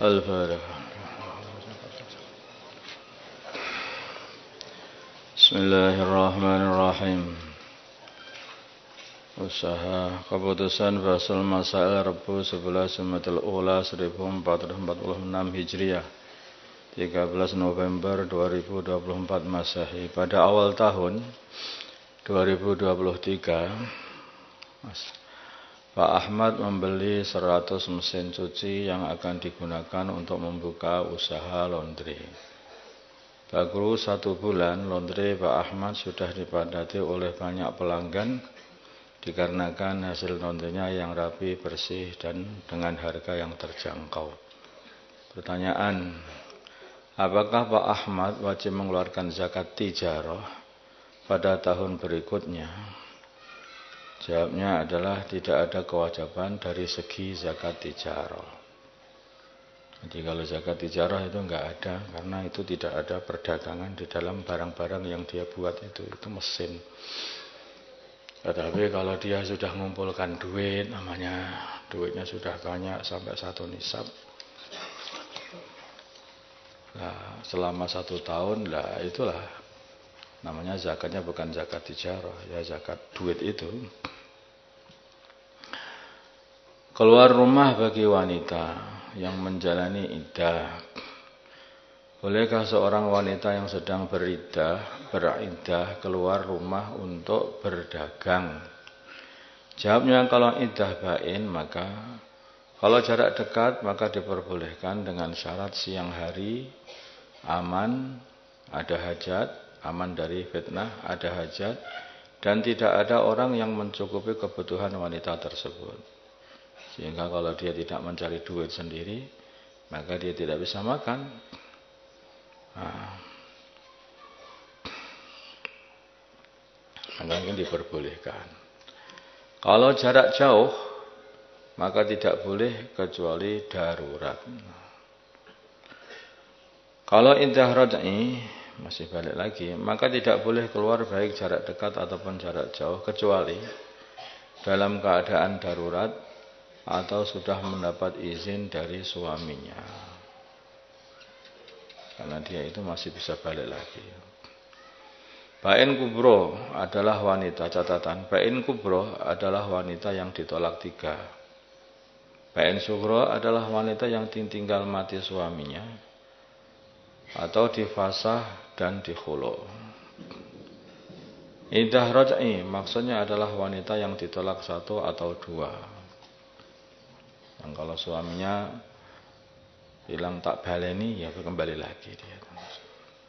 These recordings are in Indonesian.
Al-Fatihah. Bismillahirrahmanirrahim. Usaha keputusan Fasul Masail Rebu 11 Jumadil Ula 1446 Hijriah 13 November 2024 Masehi. Pada awal tahun 2023 Pak Ahmad membeli 100 mesin cuci yang akan digunakan untuk membuka usaha laundry. Baru 1 bulan, laundry Pak Ahmad sudah dipadati oleh banyak pelanggan dikarenakan hasil laundrynya yang rapi, bersih, dan dengan harga yang terjangkau. Pertanyaan, apakah Pak Ahmad wajib mengeluarkan zakat tijarah pada tahun berikutnya? Jawabnya adalah tidak ada kewajiban dari segi zakat tijarah. Jadi kalau zakat tijarah itu enggak ada, karena itu tidak ada perdagangan di dalam barang-barang yang dia buat itu mesin. Tetapi kalau dia sudah mengumpulkan duit, namanya duitnya sudah banyak sampai 1 nisab. Nah, selama 1 tahun lah itulah namanya zakatnya bukan zakat tijarah, ya zakat duit itu. Keluar rumah bagi wanita yang menjalani iddah. Bolehkah seorang wanita yang sedang beriddah keluar rumah untuk berdagang? Jawabnya, kalau iddah bain, maka kalau jarak dekat maka diperbolehkan dengan syarat siang hari aman, ada hajat, aman dari fitnah, ada hajat, dan tidak ada orang yang mencukupi kebutuhan wanita tersebut. Sehingga kalau dia tidak mencari duit sendiri, maka dia tidak bisa makan. Maka ini diperbolehkan. Kalau jarak jauh, maka tidak boleh kecuali darurat. Kalau iddah raj'i, masih balik lagi, maka tidak boleh keluar baik jarak dekat ataupun jarak jauh, kecuali dalam keadaan darurat atau sudah mendapat izin dari suaminya. Karena dia itu masih bisa balik lagi. Bain kubro adalah wanita, catatan, bain kubro adalah wanita yang ditolak 3. Bain sugro adalah wanita yang tinggal mati suaminya atau difasah dan dikhulu. Iddah raj'i maksudnya adalah wanita yang ditolak 1 atau 2. Yang kalau suaminya bilang tak baleni, ya kembali lagi dia.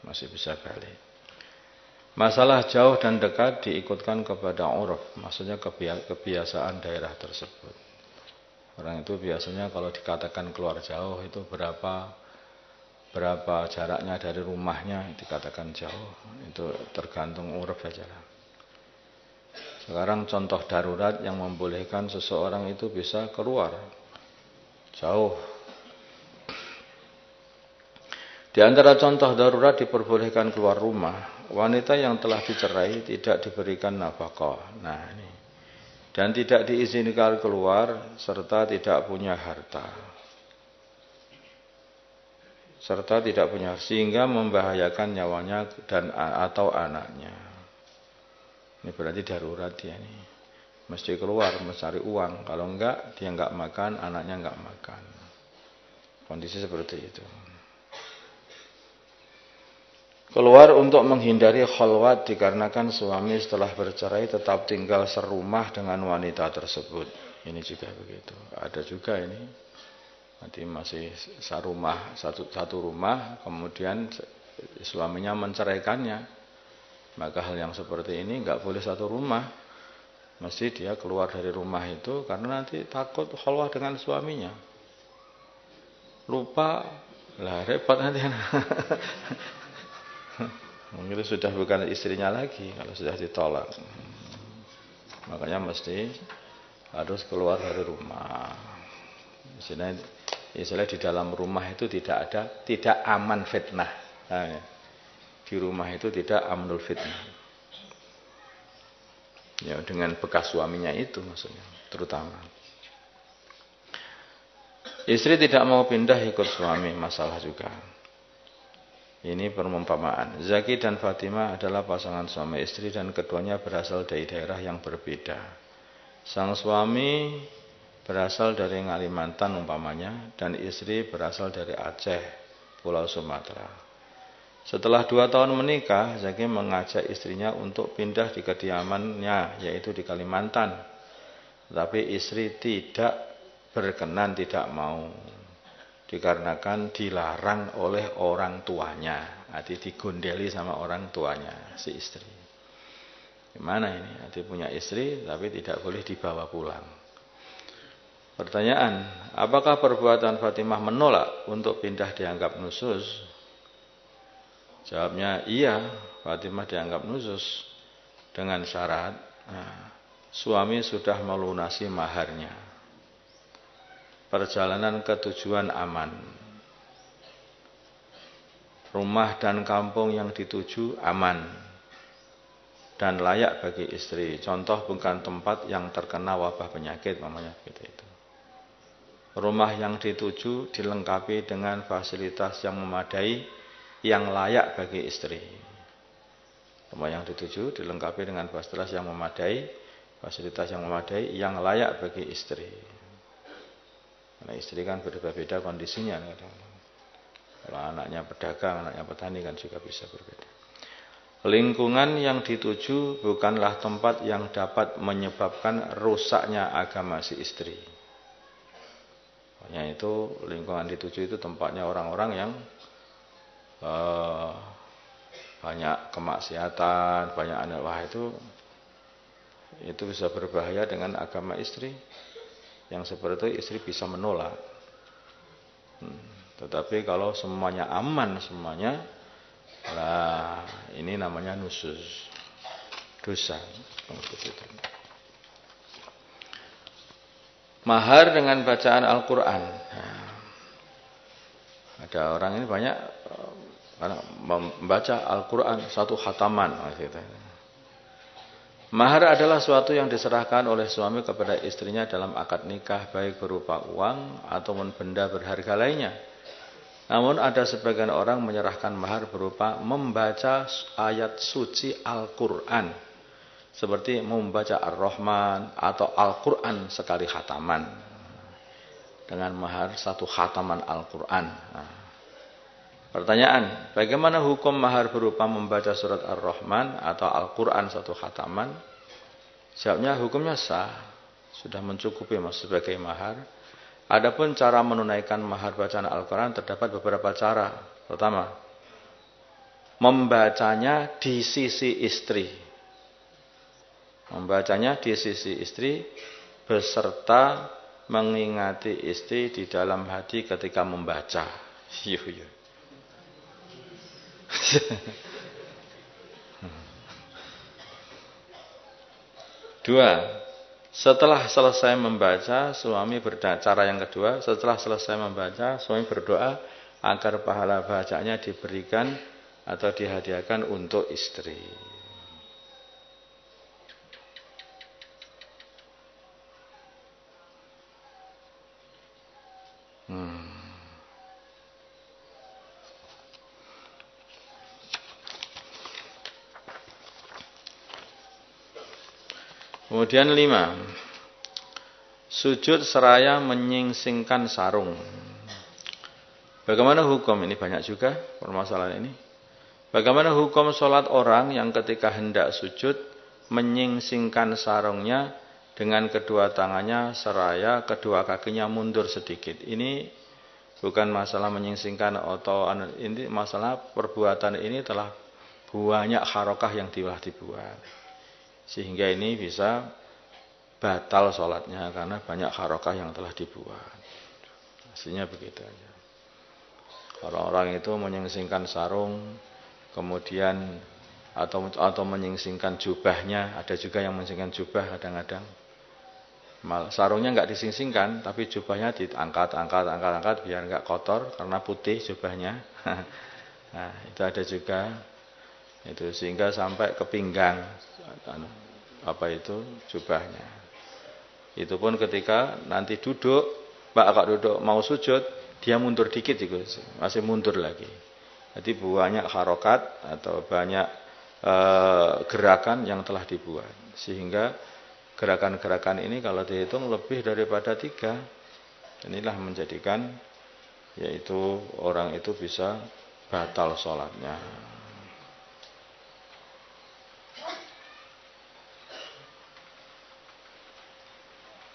Masih bisa balik. Masalah jauh dan dekat diikutkan kepada uruf, maksudnya kebiasaan daerah tersebut. Orang itu biasanya kalau dikatakan keluar jauh itu berapa jaraknya dari rumahnya dikatakan jauh. Itu tergantung uruf saja. Sekarang contoh darurat yang membolehkan seseorang itu bisa keluar jauh. Di antara contoh darurat diperbolehkan keluar rumah, wanita yang telah dicerai tidak diberikan nafkah. Nah, ini. Dan tidak diizinkan keluar serta tidak punya harta. Sehingga membahayakan nyawanya dan atau anaknya. Ini berarti darurat dia nih. Mesti keluar, mencari uang. Kalau enggak, dia enggak makan, anaknya enggak makan. Kondisi seperti itu. Keluar untuk menghindari khalwat dikarenakan suami setelah bercerai tetap tinggal serumah dengan wanita tersebut. Ini juga begitu. Ada juga ini. Nanti masih satu rumah, kemudian suaminya menceraikannya. Maka hal yang seperti ini enggak boleh satu rumah. Mesti dia keluar dari rumah itu karena nanti takut khalwah dengan suaminya. Lupa, lah repot nanti. Mungkin itu sudah bukan istrinya lagi kalau sudah ditolak. Makanya mesti harus keluar dari rumah. Istilah di dalam rumah itu tidak aman fitnah. Di rumah itu tidak amnul fitnah. Ya, dengan bekas suaminya itu maksudnya, terutama. Istri tidak mau pindah ikut suami, masalah juga. Ini perumpamaan. Zaki dan Fatimah adalah pasangan suami istri dan keduanya berasal dari daerah yang berbeda. Sang suami berasal dari Kalimantan umpamanya dan istri berasal dari Aceh, Pulau Sumatera. Setelah 2 tahun menikah, Zaki mengajak istrinya untuk pindah di kediamannya, yaitu di Kalimantan. Tapi istri tidak berkenan, tidak mau. Dikarenakan dilarang oleh orang tuanya. Arti digondeli sama orang tuanya si istri. Gimana ini? Arti punya istri tapi tidak boleh dibawa pulang. Pertanyaan, apakah perbuatan Fatimah menolak untuk pindah dianggap nusus? Jawabnya iya, Fatimah dianggap nusus dengan syarat suami sudah melunasi maharnya. Perjalanan ke tujuan aman. Rumah dan kampung yang dituju aman dan layak bagi istri. Contoh bukan tempat yang terkena wabah penyakit, namanya seperti itu. Rumah yang dituju dilengkapi dengan fasilitas yang memadai, yang layak bagi istri. Rumah yang dituju dilengkapi dengan fasilitas yang memadai, yang layak bagi istri. Karena istri kan berbeda-beda kondisinya. Kalau anaknya pedagang, anaknya petani kan juga bisa berbeda. Lingkungan yang dituju bukanlah tempat yang dapat menyebabkan rusaknya agama si istri. Makanya itu lingkungan dituju itu tempatnya orang-orang yang banyak kemaksiatan, banyak wah itu bisa berbahaya dengan agama istri. Yang seperti itu istri bisa menolak. Tetapi kalau semuanya aman semuanya, lah ini namanya nusus, dosa. Mahar dengan bacaan Al-Quran. Ada orang ini banyak membaca Al-Quran satu khataman. Mahar adalah suatu yang diserahkan oleh suami kepada istrinya dalam akad nikah, baik berupa uang ataupun benda berharga lainnya. Namun ada sebagian orang menyerahkan mahar berupa membaca ayat suci Al-Quran, seperti membaca Ar-Rahman atau Al-Quran sekali khataman, dengan mahar satu khataman Al-Quran. Pertanyaan, bagaimana hukum mahar berupa membaca surat Ar-Rahman atau Al-Quran satu khataman? Jawabnya hukumnya sah, sudah mencukupi sebagai mahar. Adapun cara menunaikan mahar bacaan Al-Quran terdapat beberapa cara. Pertama, membacanya di sisi istri. Membacanya di sisi istri beserta mengingati istri di dalam hati ketika membaca. Dua, setelah selesai membaca, cara yang kedua, setelah selesai membaca, suami berdoa agar pahala bacanya diberikan atau dihadiahkan untuk istri. Kemudian 5. Sujud seraya menyingsingkan sarung. Bagaimana hukum? Ini banyak juga permasalahan ini. Bagaimana hukum sholat orang yang ketika hendak sujud menyingsingkan sarungnya dengan kedua tangannya seraya kedua kakinya mundur sedikit? Ini bukan masalah menyingsingkan atau ini masalah perbuatan ini telah banyak harokah yang telah dibuat. Sehingga ini bisa batal sholatnya karena banyak harokah yang telah dibuat. Aslinya begitu aja. Orang-orang itu menyingsingkan sarung, kemudian atau menyingsingkan jubahnya. Ada juga yang menyingsingkan jubah kadang-kadang. Sarungnya nggak disingsingkan, tapi jubahnya diangkat biar nggak kotor karena putih jubahnya. Nah, itu ada juga. Itu sehingga sampai ke pinggang jubahnya. Itu pun ketika nanti duduk Mbak duduk mau sujud, dia mundur dikit juga, masih mundur lagi. Jadi banyak harokat atau banyak gerakan yang telah dibuat. Sehingga gerakan-gerakan ini kalau dihitung lebih daripada 3. Inilah menjadikan yaitu orang itu bisa batal sholatnya.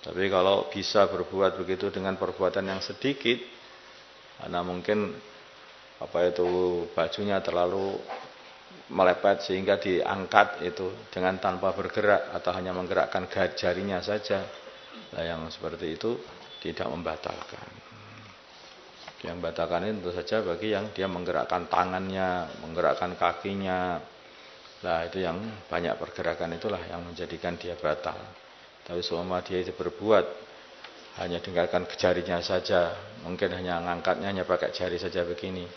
Tapi kalau bisa berbuat begitu dengan perbuatan yang sedikit, karena mungkin bajunya terlalu melepet sehingga diangkat itu dengan tanpa bergerak atau hanya menggerakkan jarinya saja. Nah, yang seperti itu tidak membatalkan. Yang membatalkan itu tentu saja bagi yang dia menggerakkan tangannya, menggerakkan kakinya. Nah, itu yang banyak pergerakan itulah yang menjadikan dia batal. Tapi selama dia itu berbuat hanya dengarkan jarinya saja, mungkin hanya ngangkatnya hanya pakai jari saja begini.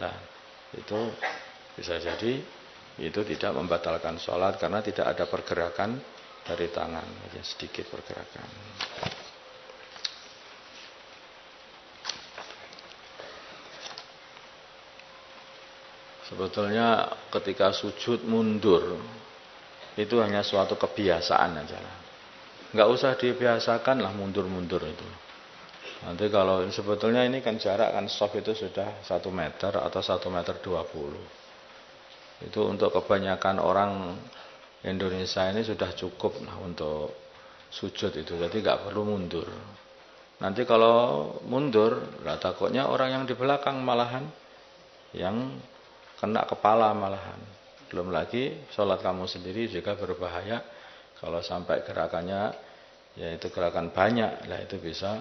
Nah, itu bisa jadi itu tidak membatalkan sholat karena tidak ada pergerakan dari tangan, hanya sedikit pergerakan. Sebetulnya ketika sujud mundur itu hanya suatu kebiasaan aja. Nggak usah dibiasakan lah mundur-mundur itu. Nanti kalau sebetulnya ini kan jarak kan soft itu sudah 1 meter atau 1,20 meter. Itu untuk kebanyakan orang Indonesia ini sudah cukup lah untuk sujud itu. Jadi nggak perlu mundur. Nanti kalau mundur, lah takutnya orang yang di belakang malahan yang kena kepala malahan. Belum lagi sholat kamu sendiri juga berbahaya. Kalau sampai gerakannya yaitu gerakan banyak, lah itu bisa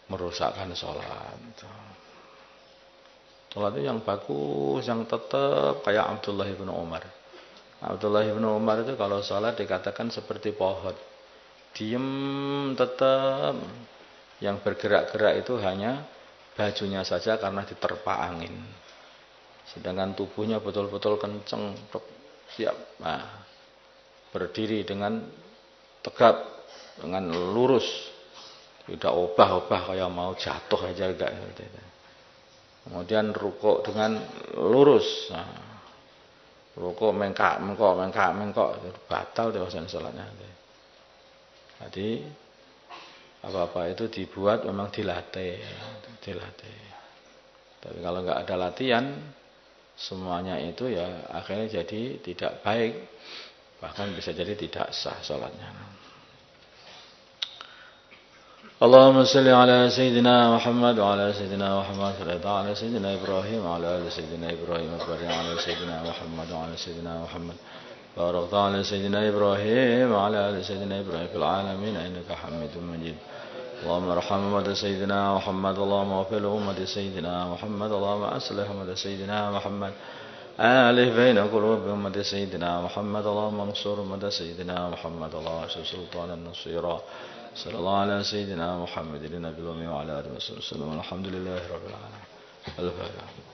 merusakkan sholat. Sholat itu yang bagus, yang tetap kayak Abdullah bin Umar. Abdullah bin Umar itu kalau sholat dikatakan seperti pohon. Diem tetap. Yang bergerak-gerak itu hanya bajunya saja karena diterpa angin. Sedangkan tubuhnya betul-betul kenceng, siap. Nah, berdiri dengan tegap, dengan lurus, tidak obah-obah kayak mau jatuh aja enggak. Kemudian rukuk dengan lurus, nah, rukuk mengkak, batal dewasa sholatnya. Jadi apa-apa itu dibuat memang dilatih. Tapi kalau enggak ada latihan, semuanya itu ya akhirnya jadi tidak baik. Bahkan bisa jadi tidak sah salatnya. Allahumma salli ala Sayyidina Muhammad wa ala Sayyidina Muhammad wa ala Sayyidina Ibrahim wa ala Sayyidina Ibrahim wa ala Sayyidina Muhammad wa ala Sayyidina Muhammad barakta ala Sayyidina Ibrahim wa ala Sayyidina Ibrahim fil alamin innaka Hamidum Majid. Allahumma arham ummata Sayyidina Muhammad, Allahumma ighfir ummata Sayyidina Muhammad, Allahumma aslih ummata Sayyidina Muhammad. ألف بين قلوب أمة سيدنا محمد اللهم انصر أمة سيدنا محمد اللهم انصر سلطانا نصيرا صلى الله على سيدنا محمد النبي الأمي وعلى آله وصحبه وسلم الحمد لله رب العالمين. الفاتحة.